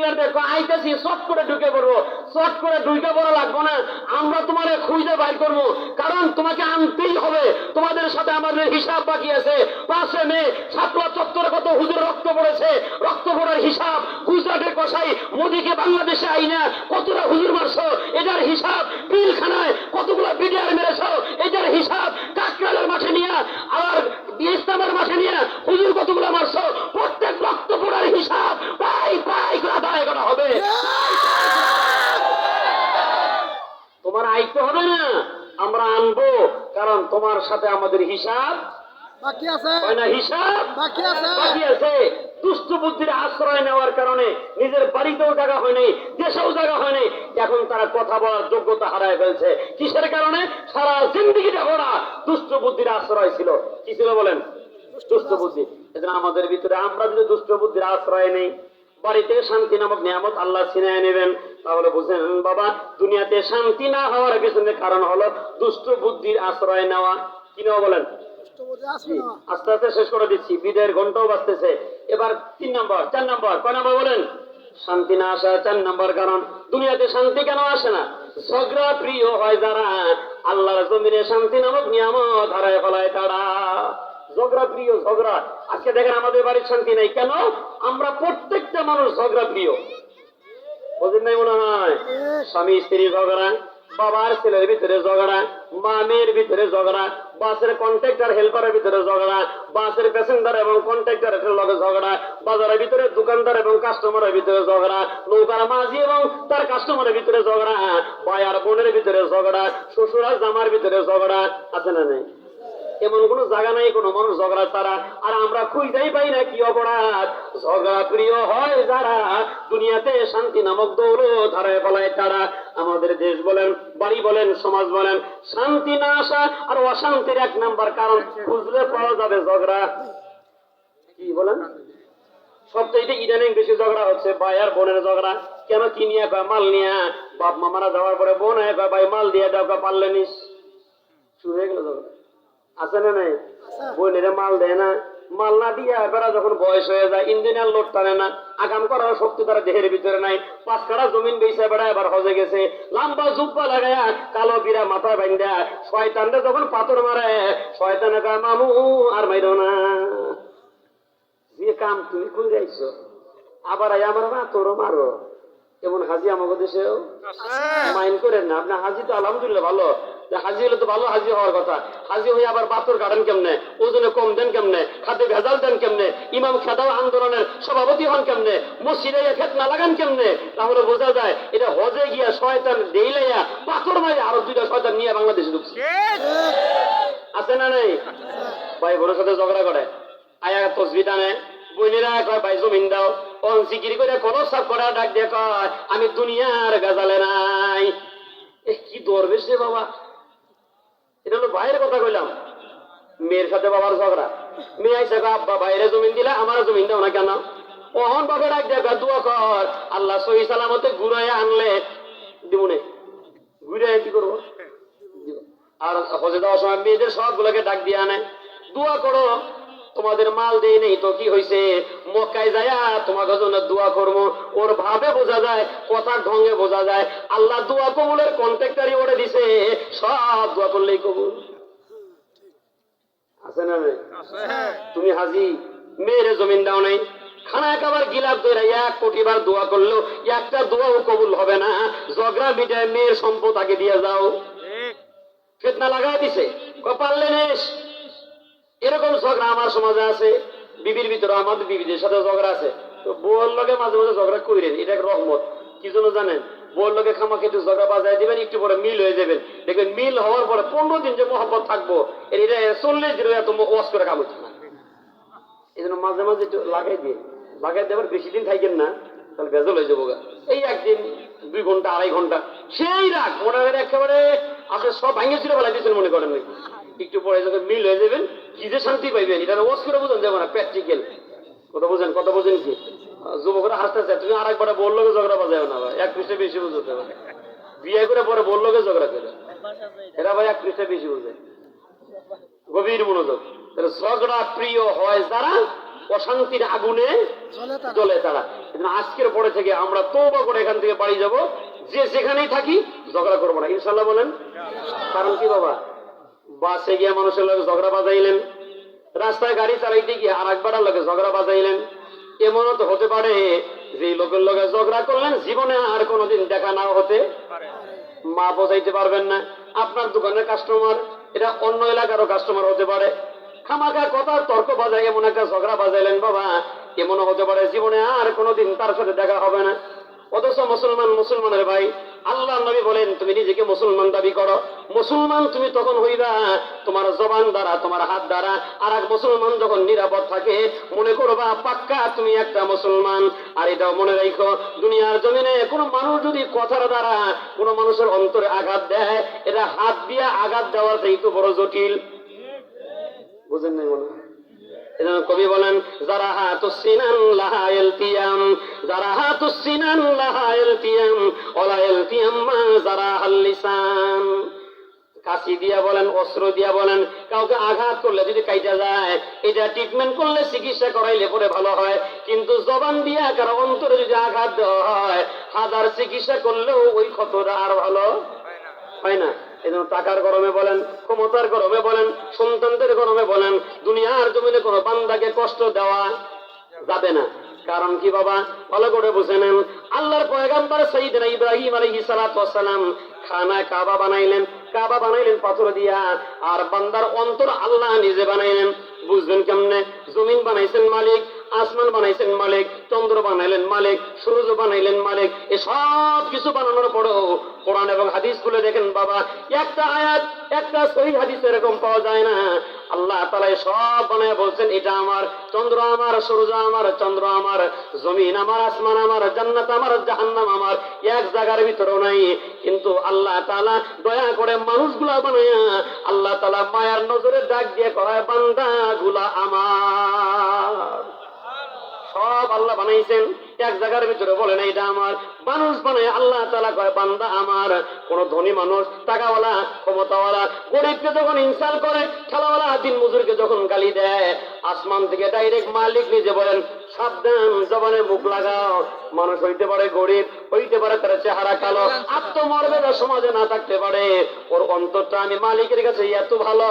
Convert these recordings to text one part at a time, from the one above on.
Security দেখো আইতেছি, short করে ঢুকে পড়বো। শর্ট করে ঢুকে পড়া লাগবো না, আমরা তোমারে খুঁজে বাইর করবো, কারণ তোমাকে আনতেই হবে। তোমাদের সাথে আমাদের হিসাব বাকি আছে। 5 মে শাপলা চত্বরে কত হুজুর রক্ত পড়েছে, রক্ত পড়ার হিসাব। গুজরাটের কসাই মোদিকে বাংলাদেশে আইনা কতটা হুজুর মারছো, এটার হিসাব। পিলখানায় কতগুলো বিডিআর মেরেছো, এটার হিসাব। কাকরালের মাঠে নিয়ে আর ইসলামের মাঠে নিয়ে হুজুর কতগুলো মারছো, প্রত্যেক রক্ত পড়ার হিসাব পাই পাই করে আদায় করা হবে। তোমার আইতে হবে না, আমরা আনবো, কারণ তোমার সাথে আমাদের হিসাব বাকি আছে, হিসাব বাকি আছে, বাকি আছে। দুষ্ট বুদ্ধির আশ্রয় নেওয়ার কারণে নিজের বাড়িতেও জায়গা হয়নি, দেশেও জায়গা হয়নি। এখন তারা কথা বলার যোগ্যতা হারায় ফেলছে। কিসের কারণে? সারা জিন্দেগিটা ওরা দুষ্ট বুদ্ধির আশ্রয় ছিল। কি ছিল বলেন? দুষ্ট বুদ্ধি। এজন্য আমাদের ভিতরে আমরা যদি দুষ্ট বুদ্ধির আশ্রয় নেই, বাড়িতে শান্তি নামক নিয়ামত আল্লাহ ছিনিয়ে নেবেন। তাহলে বুঝেন বাবা, দুনিয়াতে শান্তি না হওয়ার পিছনে কারণ হলো দুষ্ট বুদ্ধির আশ্রয় নেওয়া। কি নেওয়া বলেন? আস্তে আস্তে শেষ করে দিচ্ছি, বিদায়ের ঘন্টাও বাজতেছে। এবার 3 নম্বর, 4 নম্বর, কয় নম্বর বলেন? শান্তি না আসা 4 নম্বর কারণ। দুনিয়াতে শান্তি কেন আসে না? ঝগড়া প্রিয় হয় যারা, আল্লাহর জমিনে শান্তি নামক নিয়ামত হারায় ফেলায় তারা। ঝগড়া প্রিয়, ঝগড়া। আজকে দেখেন আমাদের বাড়ির শান্তি নেই কেন? আমরা প্রত্যেকটা মানুষ ঝগড়া প্রিয়। বুঝেন নাই মনে হয়? স্বামী স্ত্রী ঝগড়া, বাবার ছেলের ভিতরে ঝগড়া, মা মেয়ের ভিতরে ঝগড়া, বাসের কন্ট্রাক্টর হেল্পারের ভিতরে ঝগড়া, বাসের প্যাসেঞ্জার এবং কন্ট্রাক্টরের লগে ঝগড়া, বাজারের ভিতরে দোকানদার এবং কাস্টমারের ভিতরে ঝগড়া, নৌকার মাঝি এবং তার কাস্টমারের ভিতরে ঝগড়া, ভাই আর বোনের ভিতরে ঝগড়া, শ্বশুর আর জামার ভিতরে ঝগড়া। আছে না নেই? এমন কোন জায়গা নাই কোন মানুষ ঝগড়া ছাড়া। আর আমরা খুঁজেই পাই না। কি অপরাধ? ঝগড়া প্রিয় হয় যারা, দুনিয়াতে শান্তি নামক দৌলত হারায় ফেলায় তারা। আমাদের দেশ বলেন, বাড়ি বলেন, সমাজ বলেন, শান্তি না আসা আর অশান্তির 1 নাম্বার কারণ খুঁজলে পাওয়া যাবে ঝগড়া। কি বলেন? সবচেয়ে ইদানিং বেশি ঝগড়া হচ্ছে ভাই আর বোনের ঝগড়া। কেন? কি নিয়ে? মাল নিয়ে। বাপ মা মারা যাওয়ার পরে বোন ভাই মাল দিয়ে দাও, পারলে নিস। শুরু হয়ে গেল ঝগড়া। আছে না নাই? বোনেরা মাল দেয় না, মাল না দিয়া বেড়া যখন বয়স হয়ে যায়, ইঞ্জিনিয়ার লোড টানে না, আগাম করার শক্তি তারা দেহের ভিতরে নাই। 5 কাঠা জমিন বেচে বেড়া এবার হজে গেছে, লম্বা জুব্বা লাগায়া কালো বিরা মাথায় বান্ধা শয়তানরা যখন পাথর মারে, শয়তানে কয় মামু আর মাইরো না, যে কাম তুমি করে আইছো আবার আমার মা তোরও মারো। এমন হাজি আমাদের দেশেও মাইন্ড করেন না। আপনার হাজি তো আলহামদুলিল্লাহ ভালো, হাজি হলে তো ভালো হাজি হওয়ার কথা। হাজি হয়ে আবার পাথর কাটেন কেমনে, ওজনে কম দেন কেমনে, খাদ্যে ভেজাল দেন কেমনে, ইমাম খেদাও আন্দোলনের সভাপতি হন কেমনে, মসজিদে ফেতনা লাগান কেমনে, তাহলে বোঝা যায় এটা হজে গিয়া শয়তান দেইলাইয়া পাথর মারে আরো 2টা শয়তান নিয়ে বাংলাদেশে ঢুকছে। আছে না নেই? ভাই বোনের সাথে ঝগড়া করে, আয়া তসবি টানে, বোনেরা কয় ভাই জমিন দাও, কোন জিকির করে কোন সব করা ডাক দিয়ে কয় আমি দুনিয়ার গাজালে নাই। কি দরবেশ রে বাবা! এটা হলো ভাইয়ের কথা কইলাম। মেয়ের সাথে বাবার ঝগড়া, মেয়ে আইসা আব্বা বাইরে জমিন দিলে আমার জমিন দাও না কেন? ওহন বাবা ডাক দিয়ে দোয়া কর আল্লাহ সহি সালামতে ঘুরাই আনলে দিবনে। ঘুরে কি করবো? আর হজে যাওয়ার সময় মেয়েদের সব গুলোকে ডাক দিয়ে আনে, দোয়া করো তোমাদের মাল দেই নেই তো কি হয়েছে, মক্কায় যায়া তোমাকে জন্য দোয়া করবো। ওর ভাবে বোঝা যায়, কথার ঢঙ্গে বোঝা যায় আল্লাহ দোয়া কবুলের কন্ট্রাক্টারই ওরে দিছে, সব দোয়া করলেই কবুল। আছে না? তুমি হাজি মেয়ের জমিন দাও নাই, খানা খাবার গিলাপ ধরে 1 কোটি বার দোয়া করলো, একটা দোয়াও কবুল হবে না। ঝগড়া মিটায় মেয়ের সম্পদ আগে দিয়ে যাও। ফিতনা লাগাই দিছে, পারলে নেস। এরকম ঝগড়া আমার সমাজে আছে। বিবির ভিতরে আমাদের বিবিদের সাথে ঝগড়া আছে, তো বউর লগে মাঝে মাঝে ঝগড়া কইরেন, এটা এক রহমত। কি জন্য জানেন? বউর লগে খামাকে একটু ঝগড়া বাজায় দিবেন, একটু পরে মিল হয়ে যাবেন। দেখবেন মিল হওয়ার পরে 15 দিন যে মহব্বত থাকবো, এটা 40 দিন এত ওয়াশ করে কাম হচ্ছে না। এই জন্য মাঝে মাঝে একটু লাগাই দিয়ে, লাগাই দেবার বেশি দিন থাকেন না, তাহলে বেজল হয়ে যাবো। এই একদিন 2 ঘন্টা 2.5 ঘন্টা সেই রাগ মনে হয় একেবারে আপনি সব ভাঙিয়ে ছিল বেলা দিয়েছেন মনে করেন নাকি। একটু পরে যখন মিল হয়ে যাবেন, কি যে শান্তি পাইবেন, এটা ওয়াশ করে বোঝেন যাবো না, প্র্যাকটিক্যাল কথা বোঝেন। কথা বোঝেন কি? যুবকরা হাসতেছে, তুমি আরেকবারে বললো ঝগড়া বাজায় না ভাই, 1 পৃষ্ঠে বেশি বুঝতে হবে। বিয়ে করে পরে বললো ঝগড়া করে এরা ভাই 1 পৃষ্ঠে বেশি বুঝে। গভীর মনোযোগ। ঝগড়া প্রিয় হয় যারা, অশান্তির আগুনে জ্বলে তারা। এজন্য আজকের পরে থেকে আমরা তওবা করে এখান থেকে বাড়ি যাব, যে যেখানেই থাকি ঝগড়া করবো না, ইনশাল্লাহ বলেন। কারণ কি বাবা, বাসে গিয়ে মানুষের লোক ঝগড়া বাজাইলেন, রাস্তায় গাড়ি চালাইতে গিয়ে আর একবার লোকে ঝগড়া বাজাইলেন, এমনও তো হতে পারে যে লোকের লোকে ঝগড়া করলেন জীবনে আর কোনোদিন দেখা নাও হতে মা বোঝাইতে পারবেন না। আপনার দোকানের কাস্টমার এটা অন্য এলাকারও কাস্টমার হতে পারে, খামাখা কথার তর্ক বাজায় এমন একটা ঝগড়া বাজাইলেন বাবা, এমনও হতে পারে জীবনে আর কোনোদিন তার সাথে দেখা হবে না। অথচ মুসলমানের ভাই, আল্লাহ নবী বলেন তুমি নিজেকে মুসলমান দাবি করো, মুসলমান তুমি তখন হইবা তোমার জবান দ্বারা, তোমার হাত দ্বারা। আর এক মুসলমান যখন নিরাপদ থাকে মনে করবা পাক্কা তুমি একটা মুসলমান। আর এটাও মনে রাখো, দুনিয়ার জমিনে কোনো মানুষ যদি কথার দ্বারা কোনো মানুষের অন্তরে আঘাত দেয়, এটা হাত দিয়ে আঘাত দেওয়ার চাইতে বড় জটিল। বুঝেন নাই মনে হয়? এজন্য কবি বলেন যারা হাতুস সিনান লাহা ইলতিয়াম, যারা হাতুস সিনান লাহা ইলতিয়াম ওয়ালা ইলতিয়াম মা যারা আল লিসান। কাশি দিয়া বলেন, অস্ত্র দিয়া বলেন, কাউকে আঘাত করলে যদি কাইটা যায় এটা ট্রিটমেন্ট করলে, চিকিৎসা করাইলে পরে ভালো হয়। কিন্তু জবান দিয়া কারো অন্তরে যদি আঘাত দেওয়া হয়, হাজার চিকিৎসা করলেও ওই ক্ষতটা আর ভালো হয় না। এজন্য টাকার গরমে বলেন, ক্ষমতার গরমে বলেন, সন্তানদের গরমে বলেন, দুনিয়ার জমিনে কোনো বান্দাকে কষ্ট দেওয়া যাবে না। কারণ কি বাবা, ভালো করে বুঝে নেন, আল্লাহর পয়গম্বর সাইয়েদনা ইব্রাহিম আলাইহিস সালাতু ওয়াস সালাম খানা কাবা বানাইলেন, কাবা বানাইলেন পাথর দিয়া, আর বান্দার অন্তর আল্লাহ নিজে বানাইলেন। বুঝবেন কেমনে? জমিন বানাইছেন মালিক, আসমান বানাইছেন মালিক, চন্দ্র বানাইলেন মালিক, সূর্য বানাইলেন মালিক। এই সব কিছু বানানোর পরেও কোরআন এবং হাদিস খুলে দেখেন বাবা, একটা আয়াত, একটা সহিহ হাদিস এরকম পাওয়া যায় না। আল্লাহ তাআলা সব বানায় বলছেন এটা আমার, চন্দ্র আমার, সূর্য আমার, চন্দ্র আমার, জমিন আমার, আসমান আমার, জান্নাত আমার, জাহান্নাম আমার, এক জায়গার ভিতরেও নাই। কিন্তু আল্লাহ তাআলা দয়া করে মানুষগুলা বানায়া আল্লাহ তাআলা মায়ার নজরে ডাক দিয়ে কয় বান্দা গুলা আমার। সব আল্লাহ বানাইছেন, এক জায়গার ভিতরে বলে না এটা আমার। মানুষ বানায় আল্লাহ তাআলা কয় বান্দা আমার। কোন ধনী মানুষ, টাকাওয়ালা, ক্ষমতাওয়ালা গরিবকে যখন ইনসাল্ট করে, ঠেলাওয়ালা দিন মজুরকে যখন গালি দেয়, আসমান থেকে ডাইরেক্ট মালিক নিজে বলেন সাবধান, জবানে মুখ লাগাও। মানুষ হইতে পারে গরিব, হইতে পারে তার চেহারা কালো, আত্মমর্যাদা সমাজে না থাকতে পারে, ওর অন্তরটা আমি মালিকের কাছে এত ভালো,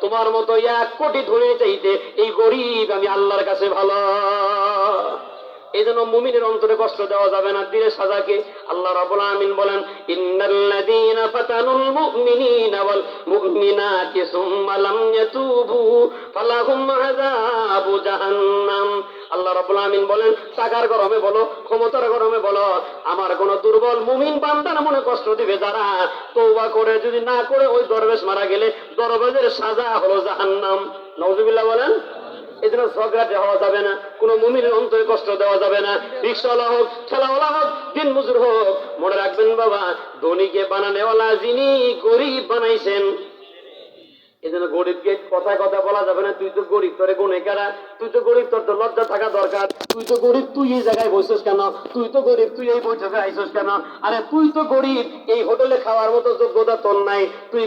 তোমার মতো 1 কোটি ধনী চাইতে এই গরিব আমি আল্লাহর কাছে ভালো। এই জন্য মুমিনের অন্তরে কষ্ট দেওয়া যাবে না, দিলে সাজাকে। আল্লাহ রাব্বুল আমিন বলেন ইন্নাল্লাযীনা ফাতানুল মুমিনিনা ওয়াল মুমিনাতি সুম্মা লাম ইয়াতুবু ফালাহুম আযাবু জাহান্নাম। আল্লাহ রাব্বুল আমিন বলেন টাকার গরমে বলো, ক্ষমতার গরমে বলো, আমার কোন দুর্বল মুমিন বান্দার মনে কষ্ট দিবে যারা তওবা করে যদি না করে ওই দরবেশ মারা গেলে দরবেশের সাজা হলো জাহান্নাম। নাউজুবিল্লাহ বলেন। এই জন্য ঝগড়াটে হওয়া যাবে না, কোন মুমিনের অন্তরে কষ্ট দেওয়া যাবে না। রিকশাওয়ালা হোক, ঠেলাওয়ালা হোক, দিন মজুর হোক, মনে রাখবেন বাবা, ধনীকে বানানেওয়ালা যিনি গরিব বানাইছেন। এই জন্য গরিবকে কথায় কথা বলা যাবে না তুই তো গরিব, তোরে গুনে কারা, তুই তো গরিব, তোর তো লজ্জা থাকা দরকার, তুই তো গরিব, তুই এই জায়গায় বসছিস কেন, তুই তো গরিব, তুই এই বৈঠকে আইসিস কেন, আরে তুই তো গরিব, এই হোটেলে খাওয়ার মতো যোগ্যতা তোর নাই, তুই